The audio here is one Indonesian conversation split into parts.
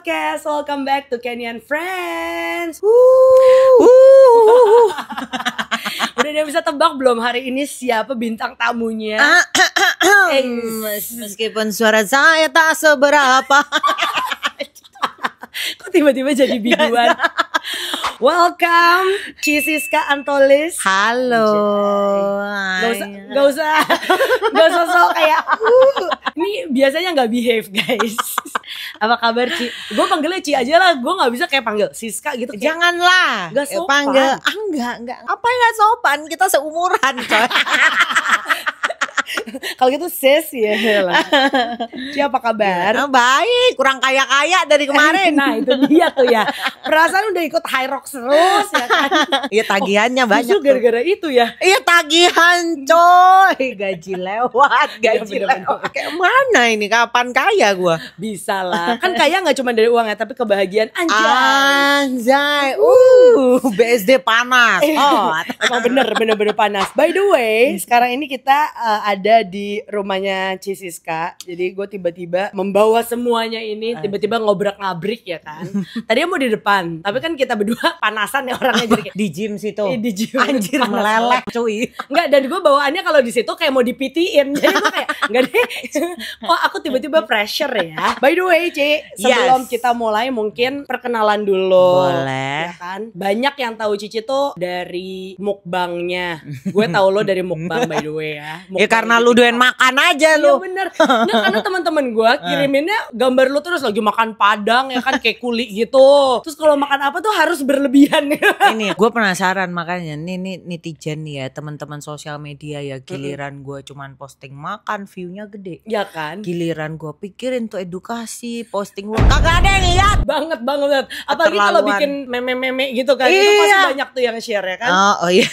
Podcast. Welcome back to Kenny and Friends. Udah dia bisa tebak belum hari ini siapa bintang tamunya? Meskipun suara saya tak seberapa. Kok tiba-tiba jadi biduan? Welcome Cisiska Antolis. Halo. Gak usah sok kayak ini biasanya nggak behave guys. Apa kabar Ci? Gue panggilnya Ci aja lah. Gue nggak bisa kayak panggil Siska gitu. Kayak, janganlah. gak sopan. Panggil enggak. Apa yang gak sopan? Kita seumuran coy. Kalau gitu sis ya lah. Ci apa kabar? Baik, kurang kaya-kaya dari kemarin. Nah itu dia tuh ya. Perasaan udah ikut High Rocks terus ya kan. Iya tagihannya banyak Justru gara-gara itu ya. Iya tagihan coy. Gaji lewat. Gaji lewat. Kayak mana ini? Kapan kaya gue? Bisa lah. Kan kaya gak cuma dari uang ya, tapi kebahagiaan. Anjay. BSD panas. Emang bener panas. By the way, sekarang ini kita ada di rumahnya Cisiska. Jadi gue tiba-tiba membawa semuanya ini, tiba-tiba ngobrak-ngabrik ya kan. Tadinya mau di depan, tapi kan kita berdua panasan ya orangnya jadi kayak di gym situ. Di gym. Anjir meleleh cuy. Enggak, dan gue bawaannya kalau di situ kayak mau dipitiin. Jadi gue kayak enggak deh. Kok aku tiba-tiba pressure ya. By the way, Ci, sebelum kita mulai mungkin perkenalan dulu. Boleh. Ya kan? Banyak yang tahu Cici tuh dari mukbangnya. Gue tahu lo dari mukbang by the way ya. Ya karena lu doyan makan aja lu. Iya bener. Nah karena teman-teman gue kiriminnya gambar lu terus lagi makan padang ya kan kayak kuli gitu. Terus kalau makan apa tuh harus berlebihan. Ini gue penasaran makanya nih netizen nih ya, teman-teman sosial media ya, giliran gue cuman posting makan view-nya gede. Ya kan? Giliran gue pikirin tuh edukasi, posting lu kagak ada yang lihat. Banget. Apalagi kalau bikin meme-meme gitu kan. Itu pasti banyak tuh yang share ya kan. Oh iya.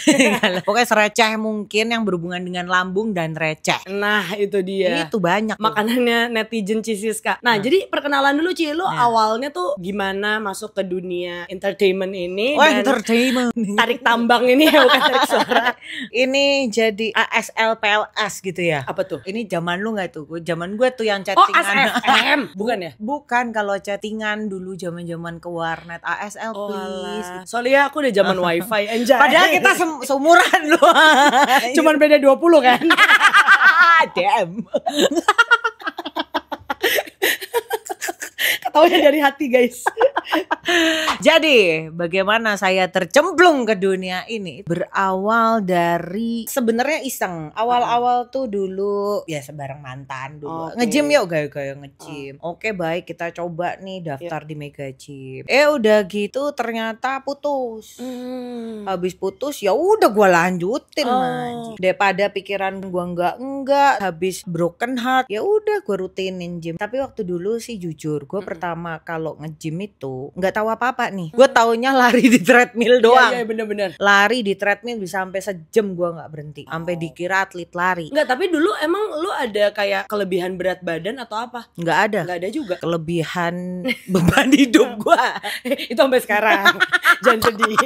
Pokoknya sereceh mungkin yang berhubungan dengan lambung dan receh. Nah itu dia. Itu banyak tuh. Makanannya netizen Cisiska. Nah jadi perkenalan dulu Ci, lu awalnya tuh gimana masuk ke dunia entertainment ini? Dan Entertainment. Tarik tambang ini ya, bukan tarik suara. Ini jadi ASL PLS gitu ya. Apa tuh? Ini zaman lu gak tuh? Zaman gue tuh yang chattingan. Oh ASFM. Bukan ya? Bukan, kalau chattingan dulu zaman-zaman ke warnet ASL please. Soalnya aku udah zaman wifi anjay. Padahal kita seumuran lu. Cuman beda 20 kan. Damn. Ketawanya dari hati guys. Jadi bagaimana saya tercemplung ke dunia ini? Berawal dari sebenarnya iseng. Awal-awal tuh dulu ya sebareng mantan dulu. Nge-gym yuk gaya-gaya nge-gym. Oke baik, kita coba nih daftar di Mega Gym. Udah gitu ternyata putus. Habis putus ya udah gue lanjutin aja. Daripada pikiran gue enggak habis broken heart, ya udah gue rutinin gym. Tapi waktu dulu sih jujur gue pertama kalau nge-gym itu nggak tahu apa-apa nih. Gue taunya lari di treadmill doang. Iya bener-bener. Lari di treadmill bisa sampai sejam gue nggak berhenti. Sampai dikira atlet lari. Nggak, tapi dulu emang lu ada kayak kelebihan berat badan atau apa? Nggak ada. Nggak ada juga. Kelebihan beban hidup gue. Itu sampai sekarang. Jangan sedih.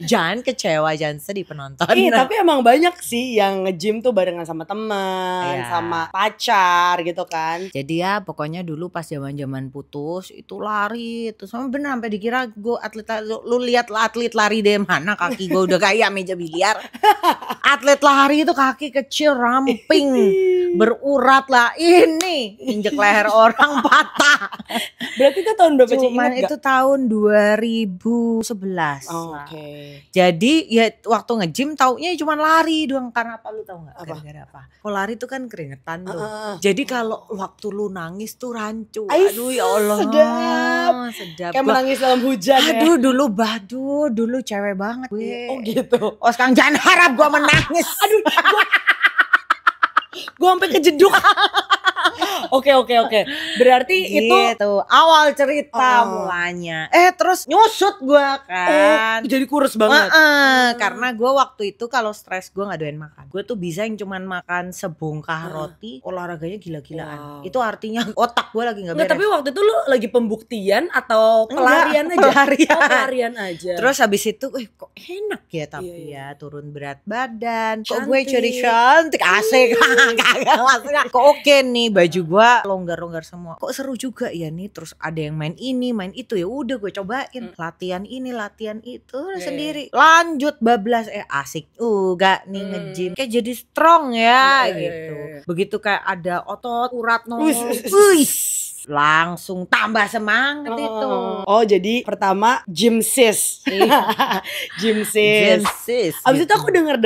Jangan kecewa, jangan sedih penonton. Tapi emang banyak sih yang nge-gym tuh barengan sama teman, sama pacar gitu kan. Jadi ya pokoknya dulu pas zaman-zaman putus itu lari terus sama bener sampai dikira gue atlet. Lu lihat lah atlet lari deh, mana kaki gue udah kayak meja biliar. Atlet lari itu kaki kecil ramping berurat lah, ini injek leher orang patah. Berarti itu tahun berapa Ci? Cuman itu tahun 2011. Oke. Jadi ya waktu nge-gym taunya cuma lari doang. Karena apa lu tahu nggak? Gara-gara apa? Kalau lari tuh kan keringetan tuh. Jadi kalau waktu lu nangis tuh rancu. Aduh ya Allah. Sedap. Kayak menangis dalam hujan. Aduh dulu cewek banget gue. Oh gitu. Sekarang jangan harap gue menangis. Aduh gue sampai kejeduk. Oke. Berarti gitu, itu awal cerita mulanya. Terus nyusut gue kan. Jadi kurus banget. Karena gue waktu itu kalau stres gue gak doyan makan. Gue tuh bisa yang cuman makan sebongkah roti. Olahraganya gila-gilaan. Itu artinya otak gue lagi gak beres. Tapi waktu itu lu lagi pembuktian atau pelarian aja? Pelarian aja. Terus habis itu kok enak ya tapi ya turun berat badan. Kok gue jadi cantik asik. Kagak maksudnya kok oke nih baju gue longgar-longgar semua. Kok seru juga ya nih, terus ada yang main ini main itu, ya udah gue cobain latihan ini latihan itu sendiri. Lanjut bablas, asik gak nih nge-gym, kayak jadi strong ya gitu. Begitu kayak ada otot urat nongol, langsung tambah semangat itu. Oh jadi pertama gym sis. Gym sis. Abis itu aku dengar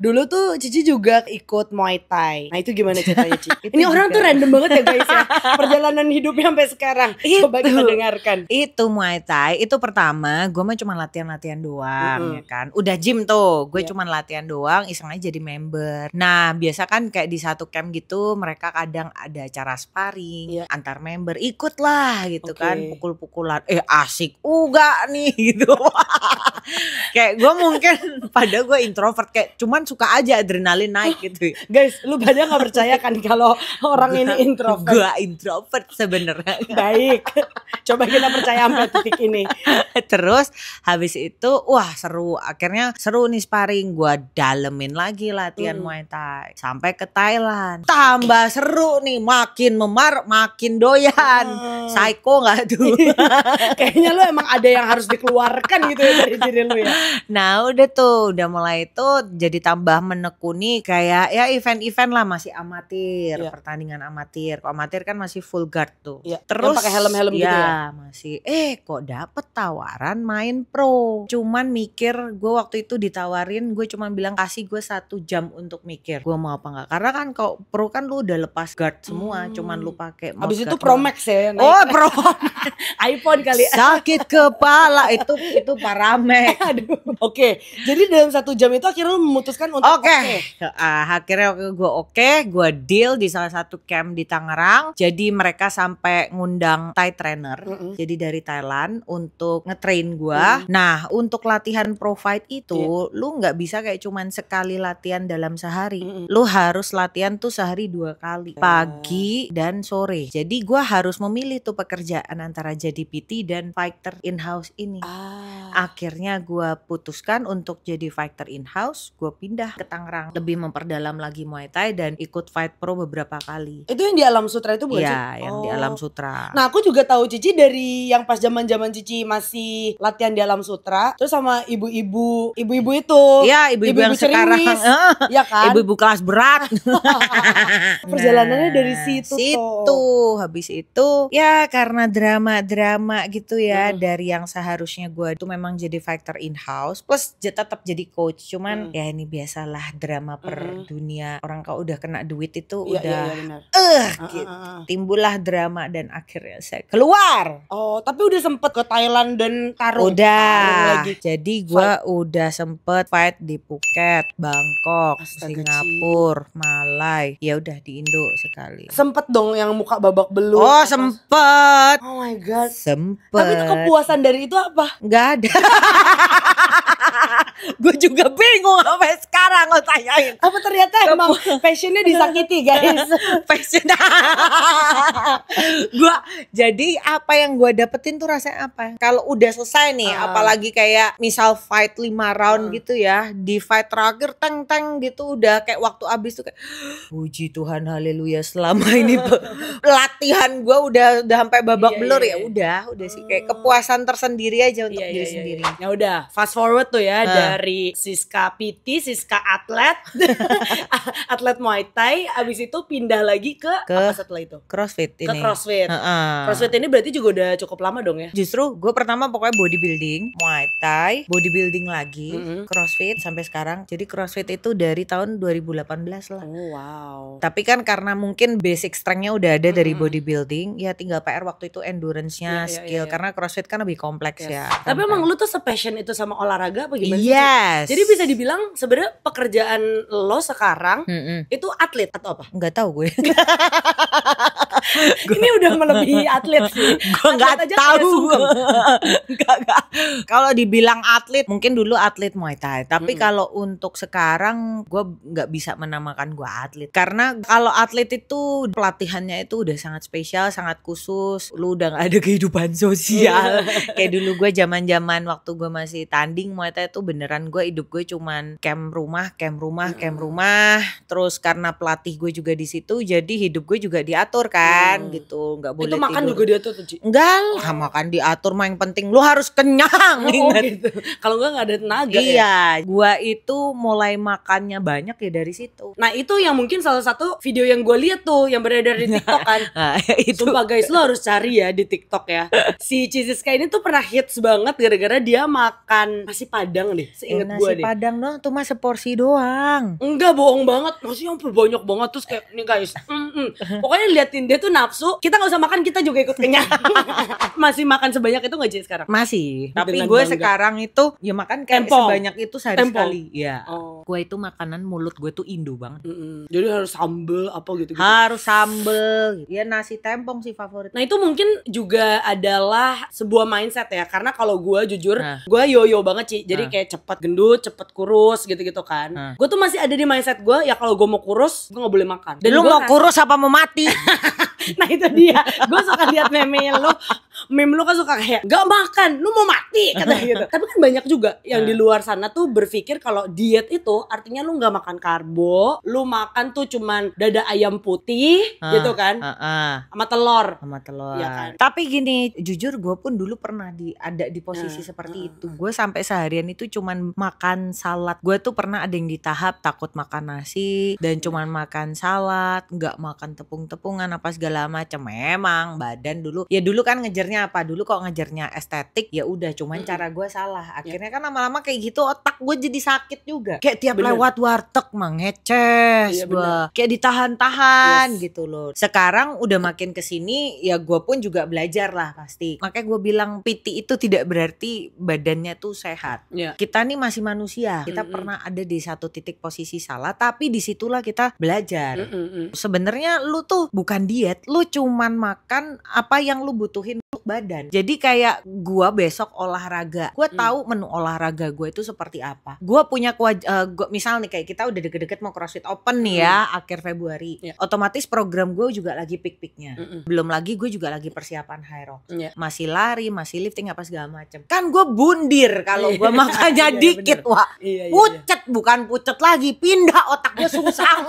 dulu tuh Cici juga ikut Muay Thai. Nah itu gimana ceritanya Cici? Ini orang tuh random banget ya guys ya, perjalanan hidupnya sampai sekarang. Coba kita dengarkan. Itu Muay Thai itu pertama gue mah cuma latihan-latihan doang ya kan. Udah gym tuh, gue cuma latihan doang, iseng aja jadi member. Nah biasa kan kayak di satu camp gitu mereka kadang ada acara sparring antar member, ikutlah gitu kan, pukul-pukulan, asik gak nih gitu. Kayak gue mungkin pada gue introvert, kayak cuman suka aja adrenalin naik gitu. Guys, lu pada nggak percaya kan kalau orang ini introvert? Gue introvert sebenarnya. Baik, coba kita percaya sampai titik ini. Terus habis itu wah seru, akhirnya seru nih sparring, gue dalemin lagi latihan Muay Thai sampai ke Thailand, tambah seru nih, makin makin doyan. Psycho gak tuh? Kayaknya lu emang ada yang harus dikeluarkan gitu ya dari diri lu ya. Nah udah tuh, udah mulai tuh jadi tambah menekuni kayak ya event-event lah, masih amatir, pertandingan amatir. Kalau amatir kan masih full guard tuh. Terus pakai helm-helm gitu ya. Masih kok dapet tawaran main pro. Cuman mikir, gue waktu itu ditawarin, gue cuman bilang kasih gue 1 jam untuk mikir gue mau apa enggak. Karena kan kalau pro kan lu udah lepas guard semua, cuman lu pakai. Abis itu Pro Max ya. Pro iPhone kali. Sakit kepala itu Paramex. Aduh. Oke. Jadi dalam 1 jam itu akhirnya lu memutuskan untuk akhirnya gue deal di salah satu camp di Tangerang. Jadi mereka sampai ngundang Thai trainer. Jadi dari Thailand untuk ngetrain gue. Nah, untuk latihan pro fight itu lu nggak bisa kayak cuman sekali latihan dalam sehari. Lu harus latihan tuh sehari 2 kali, pagi dan sore. Jadi gue harus memilih tuh pekerjaan antara jadi PT dan fighter in-house ini. Akhirnya gue putuskan untuk jadi fighter in-house. Gue pindah ke Tangerang, lebih memperdalam lagi Muay Thai dan ikut fight pro beberapa kali. Itu yang di Alam Sutra itu bukan sih? Iya, yang di Alam Sutra. Nah aku juga tahu Cici dari yang pas zaman Cici masih latihan di Alam Sutra, terus sama ibu-ibu itu. Iya, ibu-ibu yang sekarang. Ya kan? Ibu-ibu kelas berat. Perjalanannya dari situ. Habis itu ya karena drama gitu ya, dari yang seharusnya gue tuh memang jadi fighter in-house plus tetap jadi coach, cuman ya ini biasalah drama per dunia, orang kalau udah kena duit itu gitu. Timbullah drama dan akhirnya saya keluar. Tapi udah sempet ke Thailand dan tarung lagi. Jadi gue udah sempet fight di Phuket, Bangkok, Singapura, Malai, ya udah di Indo sekali. Sempet dong yang muka babak belur. Sempet. Oh my god. Sempet. Tapi itu kepuasan dari itu apa? Nggak ada. Gue juga bingung sampai sekarang lo tanyain. Apa ternyata emang passionnya disakiti guys. Passion. Gue jadi apa yang gue dapetin tuh rasanya apa? Kalau udah selesai nih, apalagi kayak misal fight 5 round gitu ya, di fight terakhir teng gitu udah kayak waktu abis tuh kayak puji Tuhan haleluya, selama ini latihan gue udah sampai babak belur ya udah sih kayak kepuasan tersendiri aja untuk diri sendiri. Ya udah, fast forward tuh ya dari Siska PT, Siska atlet, atlet Muay Thai, abis itu pindah lagi ke apa setelah itu? CrossFit ini. Ke CrossFit. CrossFit ini berarti juga udah cukup lama dong ya? Justru gue pertama pokoknya bodybuilding, Muay Thai, bodybuilding lagi, CrossFit sampai sekarang. Jadi CrossFit itu dari tahun 2018 lah. Oh wow. Tapi kan karena mungkin basic strength-nya udah ada dari bodybuilding, ya tinggal PR waktu itu endurance-nya, skill. Karena CrossFit kan lebih kompleks ya. Tapi emang lu tuh se-passion itu sama olahraga apa gimana sih? Jadi bisa dibilang sebenarnya pekerjaan lo sekarang itu atlet atau apa? Nggak tahu gue. Ini udah melebihi atlet sih. Gue nggak tahu. Nggak. Kalau dibilang atlet, mungkin dulu atlet Muay Thai. Tapi kalau untuk sekarang, gue nggak bisa menamakan gue atlet. Karena kalau atlet itu pelatihannya itu udah sangat spesial, sangat khusus. Lu udah nggak ada kehidupan sosial. Kayak dulu gue zaman waktu gue masih tanding Muay Thai itu bener beneran gue hidup gue cuman camp rumah. Terus karena pelatih gue juga di situ, jadi hidup gue juga diatur kan gitu, nggak boleh itu makan tidur. juga diatur tuh Ci? Enggak lah, makan diatur mah yang penting lu harus kenyang. Ingat. Gitu. Kalau nggak ada tenaga ya. Iya, gua itu mulai makannya banyak ya dari situ. Nah itu yang mungkin salah satu video yang gue lihat tuh yang beredar di TikTok kan. Nah, itu. Sumpah guys, lo harus cari ya di TikTok ya. Si Ciziska ini tuh pernah hits banget gara-gara dia makan nasi Padang deh, seinget gue nasi deh. Padang doang tuh mah seporsi doang. Enggak, bohong banget. Maksudnya sampai banyak banget. Terus kayak nih guys, pokoknya liatin dia tuh nafsu. Kita gak usah makan, kita juga ikut kenyang. Masih makan sebanyak itu gak Ci sekarang? Masih. Tapi Dengan gue bangga. sekarang itu ya makan kayak Tempong. sebanyak itu sehari Tempong. sekali. Ya. Oh. Gue itu makanan mulut gue tuh Indo banget. Jadi harus sambel apa gitu. Harus sambel. Ya nasi tempong sih favorit. Nah itu mungkin juga adalah sebuah mindset ya. Karena kalau gue jujur, Nah. gue yo-yo banget Ci. Jadi kayak cepet gendut, cepet kurus gitu-gitu kan. Gue tuh masih ada di mindset gue, ya kalau gue mau kurus, gue gak boleh makan. Dan Lu gua mau kurus apa mau mati? Nah itu dia. Gue suka lihat meme-nya lu. Meme lu kan suka kayak gak makan, lu mau mati kata gitu. Tapi kan banyak juga yang di luar sana tuh berpikir kalau diet itu artinya lu gak makan karbo, lu makan tuh cuman dada ayam putih gitu kan, sama telur. Sama telur. Iya kan? Tapi gini, jujur gue pun dulu pernah ada di posisi seperti itu. Gue sampai seharian itu cuman makan salad. Gue tuh pernah ada yang di tahap takut makan nasi dan cuman makan salad, nggak makan tepung-tepungan apa segala macam. Memang badan dulu kan ngejarnya apa? Dulu kok ngejarnya estetik, ya udah cuman cara gue salah. Akhirnya kan lama-lama kayak gitu otak gue jadi sakit juga. Kayak tiap lewat warteg mah ngeces gue. Kayak ditahan-tahan gitu loh. Sekarang udah makin kesini ya gue pun juga belajar lah pasti. Makanya gue bilang PT itu tidak berarti badannya tuh sehat. Kita nih masih manusia. Kita pernah ada di satu titik posisi salah, tapi disitulah kita belajar. Sebenarnya lu tuh bukan diet, lu cuman makan apa yang lu butuhin untuk badan. Jadi kayak gue besok olahraga, gue tahu menu olahraga gue itu seperti apa. Gue punya misal nih kayak kita udah deket-deket mau CrossFit Open nih ya akhir Februari. Otomatis program gue juga lagi peak-peaknya. Belum lagi gue juga lagi persiapan High Rocks. Masih lari, masih lifting apa segala macam. Kan gue bundir kalau gue makannya dikit, wah. Pucet, bukan pucet lagi, pindah otak gue sungsang.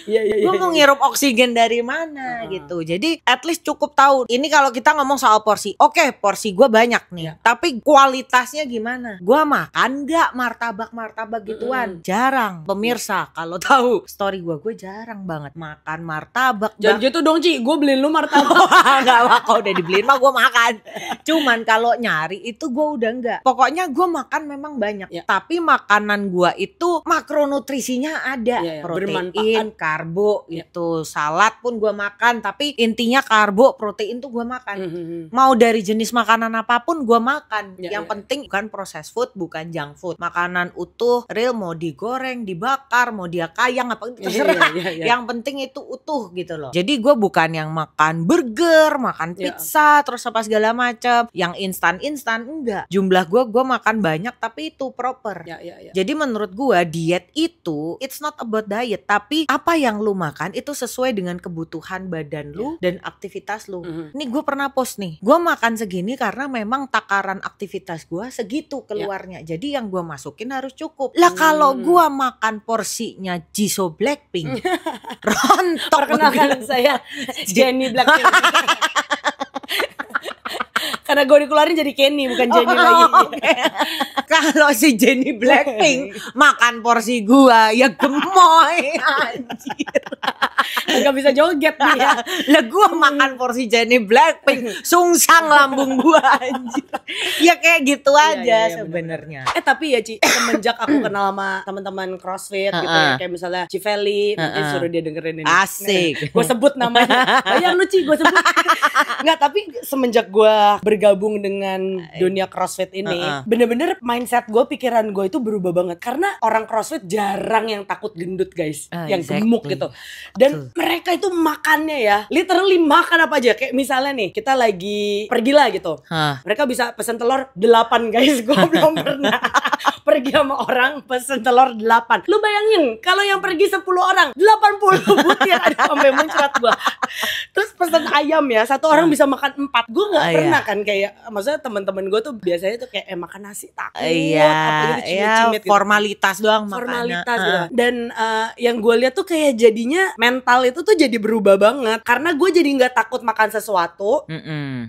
Gue mau ngirup oksigen dari mana gitu. Jadi at least cukup tahu. Ini kalau kita ngomong soal porsi. Oke, porsi gue banyak nih. Tapi kualitasnya gimana? Gue makan gak martabak gituan? Jarang. Pemirsa kalau tahu story gue jarang banget makan martabak. Jangan gitu dong Ci, gue beliin lu martabak. Gak apa, kalau udah dibeliin mah gue makan. Cuman kalau nyari itu gue udah enggak. Pokoknya gue makan memang banyak. Tapi makanan gue itu makronutrisinya ada. Protein, karbo itu. Salad pun gue makan. Tapi intinya karbo, protein tuh gue makan. Mau dari jenis makanan apapun gue makan. Yang penting bukan processed food, bukan junk food. Makanan utuh, real, mau digoreng, dibakar, mau dia kayang apa terserah. Yang penting itu utuh gitu loh. Jadi gue bukan yang makan burger, makan pizza, terus apa segala macam. Yang instan enggak. Jumlah gue makan banyak tapi itu proper. Jadi menurut gue diet itu it's not about diet, tapi apa yang lu makan itu sesuai dengan kebutuhan badan lu dan aktivitas lu. Ini gue pernah post nih, gue makan segini karena memang takaran aktivitas gue segitu keluarnya. Jadi yang gue masukin harus cukup. Lah kalau gue makan porsinya Jisoo Blackpink, rontok. Perkenalkan saya Jennie Blackpink. Karena gue dikeluarin jadi Kenny bukan Jennie lagi. Kalau si Jennie Blackpink makan porsi gua ya gemoy anjir. Gak bisa joget nih ya. Lah gua makan porsi Jennie Blackpink sungsang lambung gua anjir. Ya kayak gitu aja sebenarnya. Tapi ya Ci, semenjak aku kenal sama teman-teman CrossFit gitu ya, kayak misalnya Civeli, mungkin suruh dia dengerin ini. Asik. Gue sebut namanya. Bayang lu Ci, gue sebut. Nggak, tapi semenjak gue bergabung dengan dunia CrossFit ini, bener-bener mindset gue, pikiran gue itu berubah banget. Karena orang CrossFit jarang yang takut gendut guys, yang gemuk gitu. Dan mereka itu makannya ya, literally makan apa aja. Kayak misalnya nih, kita lagi pergi lah gitu. Mereka bisa pesen telur 8 guys, gue belum pernah. pergi sama orang pesen telur 8. Lu bayangin kalau yang pergi 10 orang 80 butir, ada sampai muncrat gua. Terus pesen ayam ya, satu orang bisa makan 4. Gua nggak pernah kan kayak, maksudnya teman-teman gua tuh biasanya tuh kayak makan nasi takut apa gitu, cimit-cimit gitu. Formalitas doang Formalitas gitu. Dan yang gue lihat tuh kayak jadinya mental itu tuh jadi berubah banget karena gue jadi nggak takut makan sesuatu.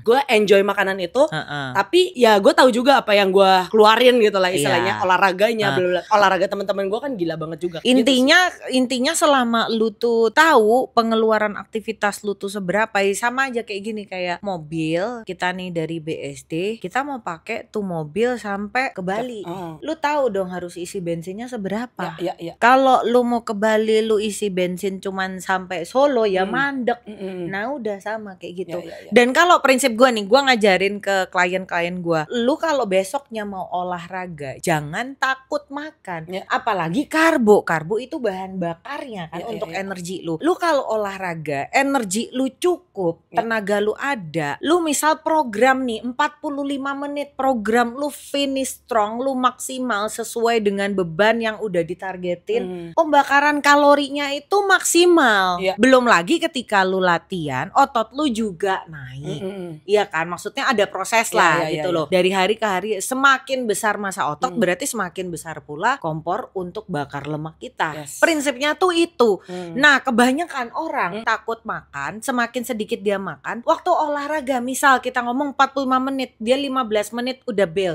Gue enjoy makanan itu, tapi ya gue tahu juga apa yang gue keluarin gitu lah istilahnya, olahraganya, olahraga teman-teman gue kan gila banget juga. Intinya selama lu tuh tahu pengeluaran aktivitas lu tuh seberapa, ya sama aja kayak gini, kayak mobil kita nih dari BSD kita mau pakai tuh mobil sampai ke Bali. Lu tahu dong harus isi bensinnya seberapa. Kalau lu mau ke Bali lu isi bensin cuman sampai Solo ya mandek. Nah udah sama kayak gitu. Dan kalau prinsip gue nih, gue ngajarin ke klien-klien gue, lu kalau besoknya mau olahraga jangan takut makan, apalagi karbo itu bahan bakarnya kan untuk energi lu. Lu kalau olahraga energi lu cukup, tenaga lu ada, lu misal program nih 45 menit program, lu finish strong, lu maksimal sesuai dengan beban yang udah ditargetin, pembakaran kalorinya itu maksimal. Belum lagi ketika lu latihan, otot lu juga naik. Iya kan, maksudnya ada proses lah gitu loh. Dari hari ke hari semakin besar massa otot berarti semakin besar pula kompor untuk bakar lemak kita. Prinsipnya tuh itu. Nah, kebanyakan orang takut makan, semakin sedikit dia makan. Waktu olahraga misal kita ngomong 45 menit, dia 15 menit udah bel.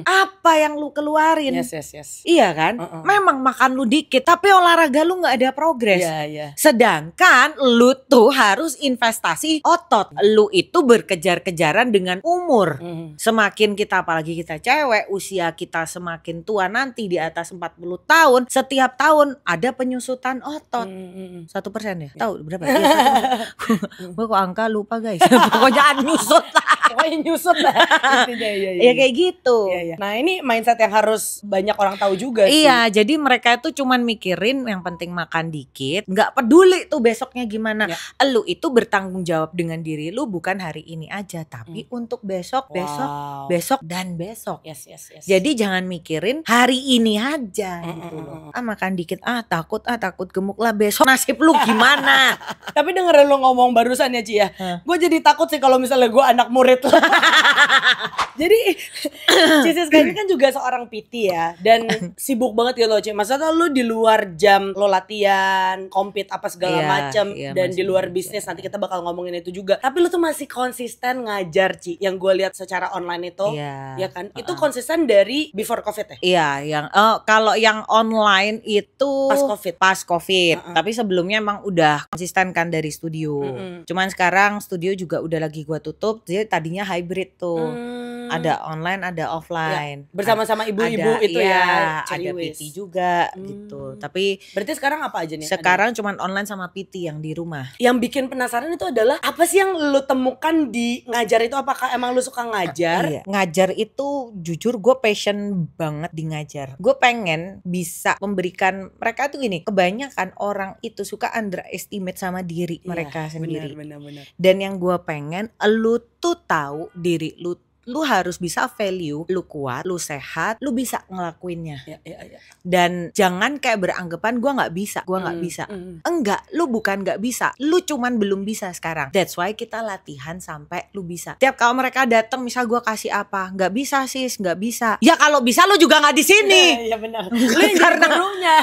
Apa yang lu keluarin? Iya kan? Memang makan lu dikit, tapi olahraga lu nggak ada progres. Sedangkan lu tuh harus investasi otot. Lu itu berkejar-kejaran dengan umur. Semakin kita, apalagi kita cewek, usia kita semakin tua nanti di atas 40 tahun, setiap tahun ada penyusutan otot. 1% ya? Tahu berapa? Gue kok angka lupa guys. Pokoknya nyusut lah. Pokoknya nyusut lah. Ya kayak gitu. Nah ini mindset yang harus banyak orang tahu juga sih. Iya, jadi mereka itu cuman mikirin yang penting makan dikit, nggak peduli tuh besoknya gimana. Lu itu bertanggung jawab dengan diri lu, bukan hari ini aja, tapi untuk besok, besok dan besok. Jadi jangan mikirin hari ini aja gitu loh. Makan dikit, takut gemuk lah, besok nasib lu gimana? Tapi dengerin lu ngomong barusan ya Ci ya, gue jadi takut sih kalau misalnya gue anak murid lo. Jadi Ci Siska ini kan juga seorang PT ya, dan sibuk banget ya lo Ci. Maksudnya lo di luar jam lo latihan, compete apa segala macem, dan di luar bisnis, nanti kita bakal ngomongin itu juga. Tapi lo tuh masih konsisten ngajar Ci. Yang gue lihat secara online itu, ya kan? Itu konsisten dari before COVID ya? Iya, yang kalau yang online itu pas COVID. Tapi sebelumnya emang udah konsisten kan dari studio. Cuman sekarang studio juga udah lagi gua tutup. Jadi tadinya hybrid tuh. Ada online, ada offline. Bersama-sama ibu-ibu itu ya. Ada PT juga gitu. Tapi berarti sekarang apa aja nih? Sekarang cuman online sama PT yang di rumah. Yang bikin penasaran itu adalah apa sih yang lu temukan di ngajar itu? Apakah emang lu suka ngajar? Ngajar itu jujur gue passion banget di ngajar. Gue pengen bisa memberikan, mereka tuh gini, kebanyakan orang itu suka underestimate sama diri mereka sendiri. Benar. Dan yang gue pengen, lu tuh tahu diri lu harus bisa value, lu kuat, lu sehat, lu bisa ngelakuinnya. Dan jangan kayak beranggapan gue nggak bisa. Enggak, lu bukan nggak bisa, lu cuman belum bisa sekarang. That's why kita latihan sampai lu bisa. Tiap kalau mereka datang, misal gue kasih apa, nggak bisa sis, nggak bisa. Ya kalau bisa lu juga nggak di sini. Iya benar.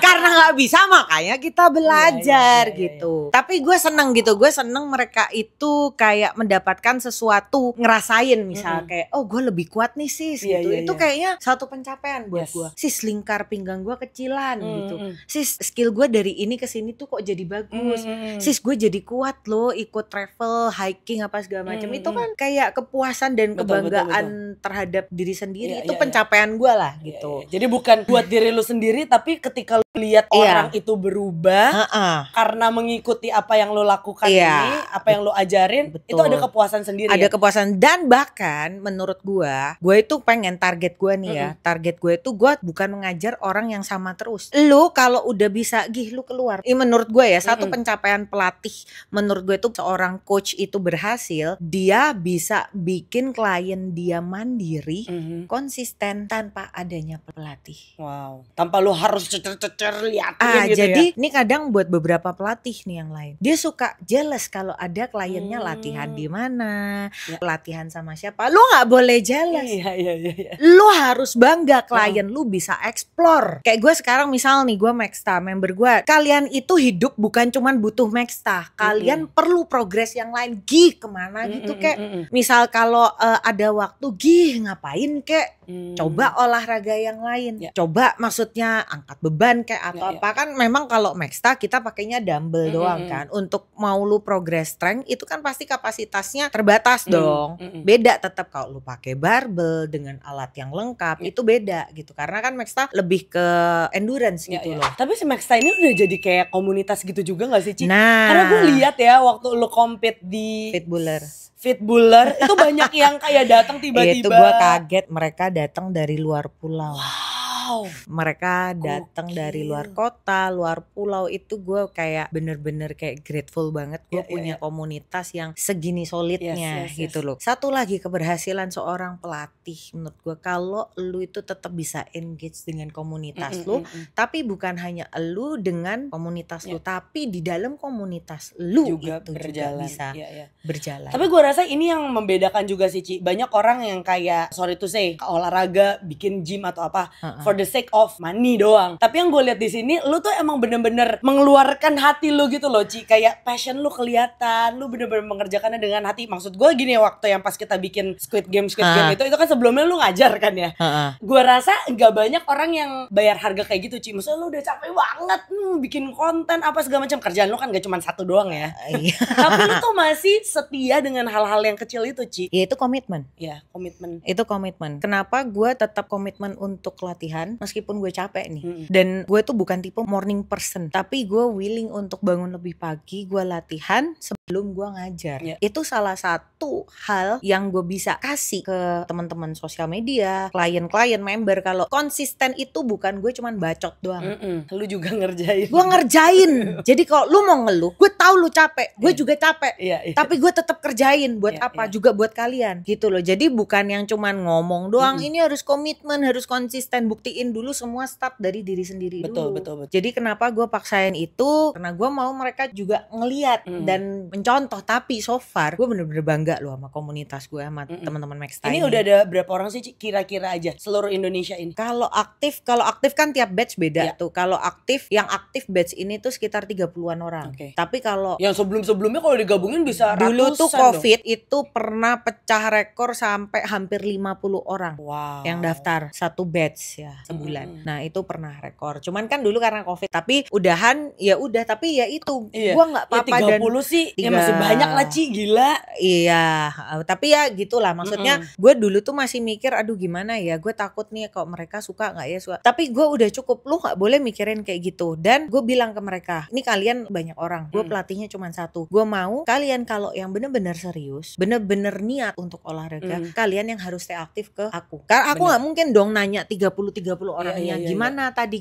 Karena nggak bisa makanya kita belajar gitu. Tapi gue seneng gitu, gue seneng mereka itu kayak mendapatkan sesuatu, ngerasain misal kayak gue lebih kuat nih sis gitu. Itu kayaknya satu pencapaian buat gue. Sis lingkar pinggang gue kecilan gitu. Sis skill gue dari ini ke sini tuh kok jadi bagus. Sis gue jadi kuat loh ikut travel, hiking apa segala macam. Itu kan kayak kepuasan dan kebanggaan terhadap diri sendiri. Itu pencapaian gue lah gitu. Jadi bukan buat diri lu sendiri, tapi ketika lu lihat orang itu berubah karena mengikuti apa yang lu lakukan ini, apa yang lu ajarin, itu ada kepuasan sendiri. Ada kepuasan, dan bahkan menurut gue itu pengen target gue nih ya. Target gue itu gue bukan mengajar orang yang sama terus. Lu kalau udah bisa lu keluar. Menurut gue ya, satu pencapaian pelatih menurut gue itu seorang coach itu berhasil, dia bisa bikin klien dia mandiri, konsisten tanpa adanya pelatih. Wow. Tanpa lu harus cecer-cecer liatin gitu jadi ya. ini kadang buat beberapa pelatih nih yang lain, dia suka jealous kalau ada kliennya latihan di mana, latihan sama siapa. Lu nggak boleh jealous. Iya. Lu harus bangga klien lu bisa explore. Kayak gue sekarang misal nih, gue Maxta, member gue, kalian itu hidup bukan cuman butuh Maxta, kalian perlu progres yang lain. Kemana gitu kek. Misal kalau ada waktu, ngapain kek, coba olahraga yang lain, coba maksudnya angkat beban kek atau apa. Kan memang kalau Maxta kita pakainya dumbbell doang kan. Untuk mau lu progress strength itu kan pasti kapasitasnya terbatas dong. Beda tetap kalau lu pakai barbell dengan alat yang lengkap, itu beda gitu. Karena kan Maxta lebih ke endurance gitu loh. Tapi si Maxta ini udah jadi kayak komunitas gitu juga gak sih, Ci? Nah, karena gue lihat ya waktu lu compete di Fitbuller itu banyak yang kayak datang tiba-tiba. Itu gue kaget, mereka datang dari luar pulau. Wow. Mereka datang dari luar kota, luar pulau. Itu gue kayak bener-bener kayak grateful banget. Gue punya komunitas yang segini solidnya gitu loh. Satu lagi keberhasilan seorang pelatih menurut gue, kalau lu itu tetap bisa engage dengan komunitas lu, tapi bukan hanya lu dengan komunitas lu, tapi di dalam komunitas lu juga itu berjalan. Juga bisa berjalan. Tapi gue rasa ini yang membedakan juga sih, Ci. Banyak orang yang kayak sorry to say olahraga, bikin gym atau apa for the sake of money doang. Tapi yang gue lihat di sini, lu tuh emang bener-bener mengeluarkan hati lu gitu loh, Ci. Kayak passion lu kelihatan, lu bener-bener mengerjakannya dengan hati. Maksud gue gini, waktu yang pas kita bikin Squid Game itu kan sebelumnya lu ngajar kan ya. Gue rasa nggak banyak orang yang bayar harga kayak gitu, Ci. Maksudnya lu udah capek banget bikin konten apa segala macam, kerjaan lu kan gak cuma satu doang ya. Tapi lu tuh masih setia dengan hal-hal yang kecil itu, Ci. Ya itu komitmen. Ya, komitmen. Itu komitmen. Kenapa gue tetap komitmen untuk latihan meskipun gue capek nih. Dan gue tuh bukan tipe morning person, tapi gue willing untuk bangun lebih pagi, gue latihan sebelum gue ngajar. Itu salah satu hal yang gue bisa kasih ke teman-teman sosial media, klien-klien, member. Kalau konsisten itu bukan gue cuman bacot doang. Lu juga ngerjain. Gue ngerjain. Jadi kalau lu mau ngeluh, gue tahu lu capek, gue juga capek. Tapi gue tetap kerjain. Buat apa? Juga buat kalian gitu loh. Jadi bukan yang cuman ngomong doang. Ini harus komitmen, harus konsisten. Buktiin dulu, semua start dari diri sendiri dulu. Betul. Jadi kenapa gue paksain itu? Karena gue mau mereka juga ngeliat dan mencontoh. Tapi so far gue bener-bener bangga loh sama komunitas gue, sama teman-teman Maxta ini. Udah ada berapa orang sih, Ci? Kira-kira aja seluruh Indonesia ini. Kalau aktif kan tiap batch beda tuh. Kalau yang aktif batch ini tuh sekitar 30-an orang. Tapi kalau yang sebelum-sebelumnya kalau digabungin bisa ratusan. Dulu tuh COVID itu pernah pecah rekor sampai hampir 50 orang yang daftar satu batch ya sebulan. Nah itu pernah rekor. Cuman kan dulu karena COVID, tapi udahan ya udah. Tapi ya itu gua nggak apa-apa. Ya 30 sih ya masih banyak lah, Ci, gila. Iya, tapi ya gitulah. Maksudnya gue dulu tuh masih mikir, aduh gimana ya, gue takut nih kalau mereka suka nggak ya suka. Tapi gue udah cukup, lu nggak boleh mikirin kayak gitu. Dan gue bilang ke mereka, ini kalian banyak orang, gue pelatihnya cuma satu. Gue mau kalian kalau yang bener-bener serius, bener-bener niat untuk olahraga, kalian yang harus stay aktif ke aku. Karena aku nggak mungkin dong nanya 30 orangnya gimana tadi,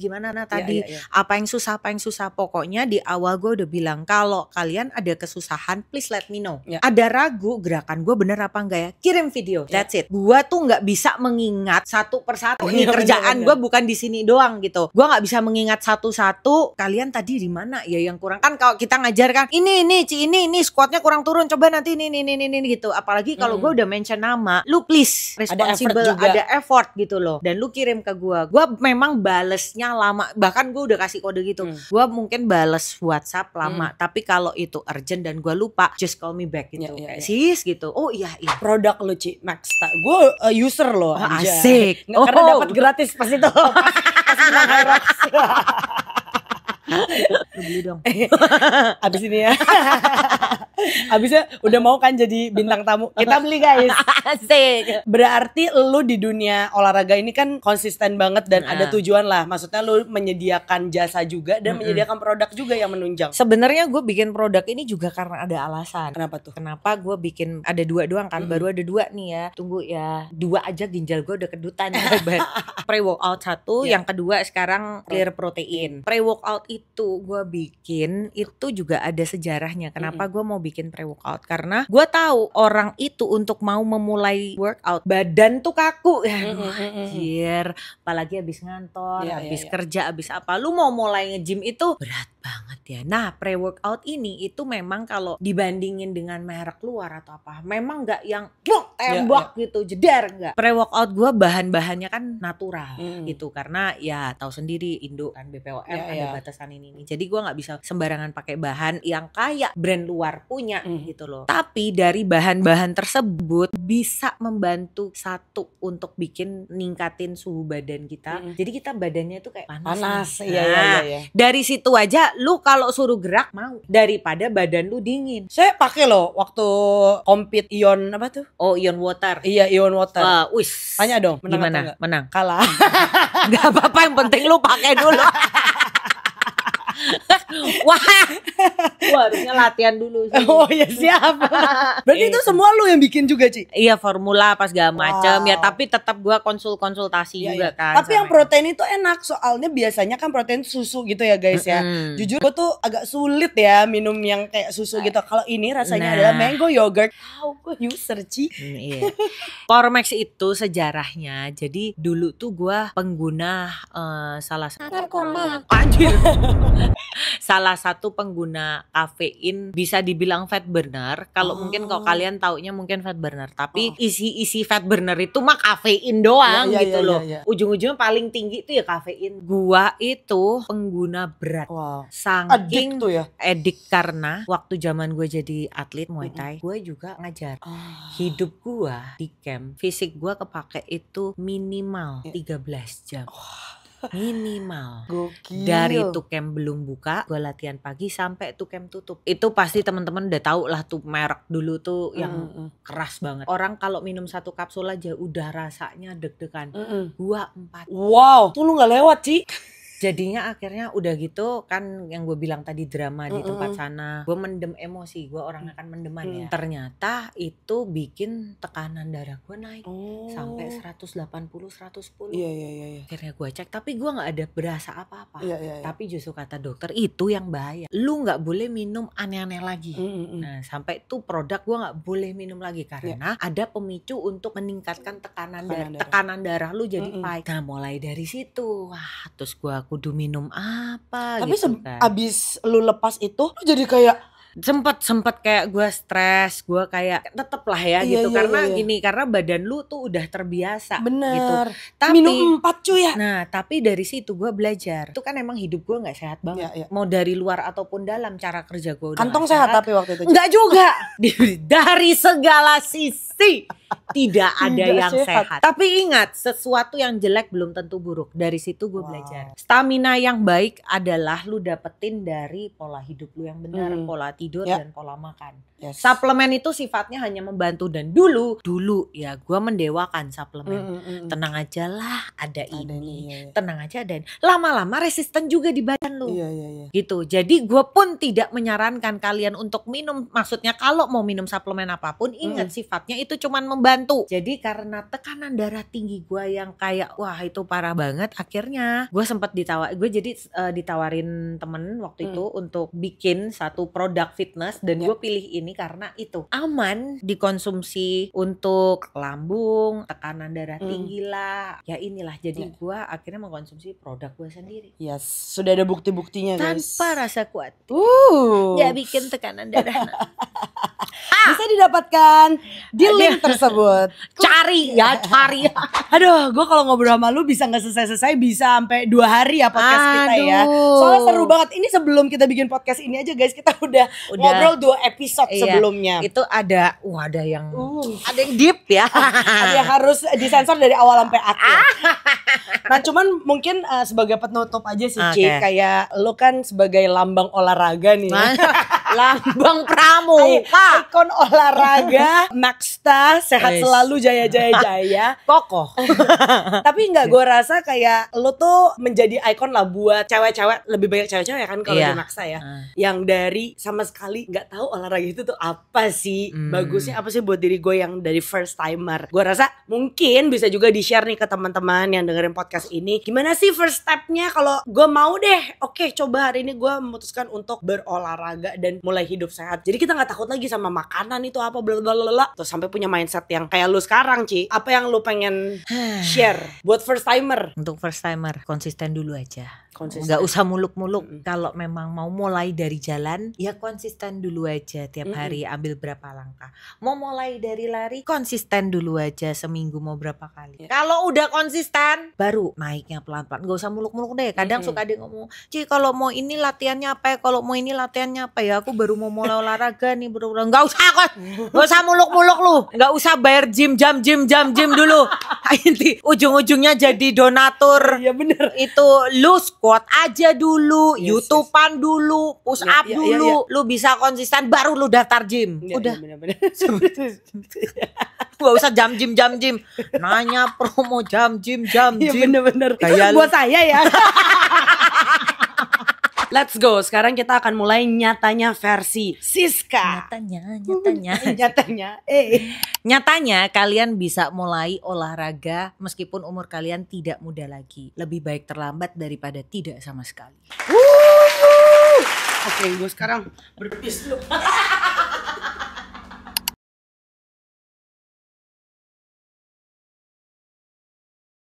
apa yang susah. Pokoknya di awal gue udah bilang, kalau kalian ada kesusahan, please let me know. Ada ragu gerakan gue bener apa enggak ya, kirim video. That's it. Gue tuh nggak bisa mengingat satu persatu. Ini kerjaan gue bukan di sini doang gitu. Gue nggak bisa mengingat satu-satu. Kalian tadi di mana ya yang kurang? Kan kalau kita ngajar kan, ini Ci, ini squatnya kurang turun. Coba nanti ini gitu. Apalagi kalau gue udah mention nama, lu please responsible, ada effort gitu loh. Dan lu kirim ke gue. Gue memang balesnya lama. Bahkan gue udah kasih kode gitu. Gue mungkin bales WhatsApp lama. Tapi kalau itu urgent dan gue lupa, just call me back gitu. Sis gitu. Oh iya. Produk lu, Ci, Maxta. Gue user loh. Asik. Karena dapat gratis pas itu. Pas menang Hyrox. Lu beli dong. Abis ini ya. Abisnya udah mau kan jadi bintang tamu. Kita beli guys. Asik. Berarti lu di dunia olahraga ini kan konsisten banget dan ada tujuan lah. Maksudnya lu menyediakan jasa juga dan menyediakan produk juga yang menunjang. Sebenarnya gue bikin produk ini juga karena ada alasan. Kenapa tuh? Kenapa gue bikin ada 2 doang kan? Baru ada 2 nih ya. Tunggu ya. 2 aja ginjal gue udah kedutan. Pre-workout 1, yang kedua sekarang clear protein. Pre-workout itu gue bikin itu juga ada sejarahnya. Kenapa gue mau bikin pre-workout? Karena gue tahu orang itu untuk mau memulai workout badan tuh kaku ya. Anjir, apalagi habis ngantor, habis kerja, habis apa. Lu mau mulai nge-gym itu berat banget ya. Nah, pre-workout ini itu memang kalau dibandingin dengan merek luar atau apa, memang nggak yang tembak gitu, jedar nggak. Pre-workout gue bahan-bahannya kan natural gitu, karena ya tahu sendiri Indo kan BPOM ada batasan ini. Jadi gue nggak bisa sembarangan pakai bahan yang kayak brand luar punya gitu loh. Tapi dari bahan-bahan tersebut bisa membantu satu untuk bikin ningkatin suhu badan kita. Jadi kita badannya itu kayak panas. Iya. Dari situ aja lu kalau suruh gerak mau daripada badan lu dingin. Saya pakai loh waktu compete Ion apa tuh? Oh, Ion Water. Iya, Ion Water. Wis. Tanya dong, menang gimana? atau enggak? Menang. Kalah. Gak apa-apa, yang penting lu pakai dulu. Wah, harusnya latihan dulu sih. Oh ya siap. Berarti itu semua lu yang bikin juga, Ci? Iya, formula pas segala macam ya, tapi tetap gua konsultasi juga kan. Tapi yang protein itu enak, soalnya biasanya kan protein susu gitu ya guys ya. Jujur gua tuh agak sulit ya minum yang kayak susu gitu. Kalau ini rasanya adalah mango yogurt. Gua user, Ci. Iya. Powermax itu sejarahnya, jadi dulu tuh gua pengguna salah satu pengguna kafein, bisa dibilang fat burner. Kalau mungkin kalau kalian taunya mungkin fat burner, tapi isi fat burner itu mah kafein doang gitu loh. Ujung-ujungnya paling tinggi itu ya kafein. Gua itu pengguna berat. Saking Adik tuh ya. edik karena waktu zaman gue jadi atlet Muay Thai, gue juga ngajar. Hidup gue di camp, fisik gue kepake itu minimal 13 jam. Minimal. Gokil. Dari tuh camp belum buka, gue latihan pagi sampai tuh camp tutup. Itu pasti teman-teman udah tahu lah tuh merek dulu tuh yang keras banget. Orang kalau minum 1 kapsul aja udah rasanya deg-degan. Gua 4. Wow, tuh lu nggak lewat, Ci. Jadinya akhirnya udah gitu kan, yang gue bilang tadi drama di tempat sana. Gue mendem emosi, gue orang akan mendeman ya. Ternyata itu bikin tekanan darah gue naik sampai 180-110. Iya. Akhirnya gue cek, tapi gue nggak ada berasa apa-apa. Tapi justru kata dokter itu yang bahaya. Lu nggak boleh minum aneh-aneh lagi. Nah sampai itu produk gue nggak boleh minum lagi karena ada pemicu untuk meningkatkan tekanan darah lu jadi spike. Nah mulai dari situ, wah terus gue kudu minum apa. Tapi gitu kan. abis lu lepas itu lu jadi kayak sempet kayak gue stres, gue kayak tetep lah ya gitu karena gini, karena badan lu tuh udah terbiasa. Bener gitu. Tapi minum 4 cuy ya. Nah tapi dari situ gue belajar, itu kan emang hidup gue nggak sehat banget. Mau dari luar ataupun dalam, cara kerja gue udah kantong sehat tapi waktu itu nggak juga. Dari segala sisi tidak ada yang sehat. Tapi ingat, sesuatu yang jelek belum tentu buruk. Dari situ gue belajar. Stamina yang baik adalah lu dapetin dari pola hidup lu yang benar, pola tidur dan pola makan. Suplemen itu sifatnya hanya membantu, dan dulu ya gue mendewakan suplemen. Tenang aja lah, ada ini. Tenang aja ada ini. Lama-lama resisten juga di badan lu. Gitu. Jadi gue pun tidak menyarankan kalian untuk minum. Maksudnya kalau mau minum suplemen apapun, ingat sifatnya itu cuman membantu. Jadi karena tekanan darah tinggi gue yang kayak wah itu parah banget, akhirnya gue sempat ditawarin temen waktu itu untuk bikin satu produk fitness, dan gue pilih ini karena itu aman dikonsumsi untuk lambung, tekanan darah tinggi lah, ya inilah. Jadi gue akhirnya mengkonsumsi produk gue sendiri. Sudah ada bukti-buktinya guys. Tanpa rasa kuat. Gak bikin tekanan darah. Bisa didapatkan di link tersebut. Cari. Aduh, gue kalau ngobrol sama lu bisa nggak selesai-selesai, bisa sampai 2 hari ya podcast kita ya. Soalnya seru banget. Ini sebelum kita bikin podcast ini aja guys, kita udah ngobrol 2 episode sebelumnya. Itu ada yang deep ya. Ada yang harus disensor dari awal sampai akhir. Nah cuman mungkin sebagai penutup aja sih Ci, kayak lu kan sebagai lambang olahraga nih. Lambang pramuka. Ikon olahraga, Maxta, sehat Wes. selalu, jaya. Kokoh. Tapi enggak, gue rasa kayak lo tuh menjadi ikon lah buat cewek-cewek, lebih banyak cewek-cewek kan kalau Iya. di Maxta ya. Yang dari sama sekali nggak tahu olahraga itu tuh apa sih, bagusnya apa sih buat diri gue yang dari first timer. Gue rasa mungkin bisa juga di-share nih ke teman-teman yang dengerin podcast ini. Gimana sih first step-nya kalau gue mau deh, oke coba hari ini gue memutuskan untuk berolahraga dan mulai hidup sehat. Jadi kita nggak takut lagi sama makanan itu apa blablabla. Terus sampai punya mindset yang kayak lu sekarang, Ci. Apa yang lu pengen share buat first timer? Untuk first timer konsisten dulu aja. Konsisten. Nggak usah muluk-muluk. Kalau memang mau mulai dari jalan, ya konsisten dulu aja. Tiap hari ambil berapa langkah. Mau mulai dari lari, konsisten dulu aja. Seminggu mau berapa kali. Kalau udah konsisten, baru naiknya pelan-pelan. Nggak usah muluk-muluk deh. Kadang suka dia ngomong, Ci kalau mau ini latihannya apa ya? Kalau mau ini latihannya apa ya? Aku baru mau mulai olahraga nih. Nggak usah kok. Nggak usah muluk-muluk lu. Nggak usah bayar jam jam dulu. Inti ujung-ujungnya jadi donatur. Iya bener. Itu lu squat aja dulu, Yes, YouTubean dulu, push up dulu, lu bisa konsisten baru lu daftar gym. Udah, Bener-bener. gak usah jam gym, nanya promo jam gym. Iya bener-bener. Itu Kayak buat saya ya. Let's go. Sekarang kita akan mulai nyatanya versi Siska. Nyatanya. Nyatanya kalian bisa mulai olahraga meskipun umur kalian tidak muda lagi. Lebih baik terlambat daripada tidak sama sekali. Oke, gue sekarang berpipis dulu.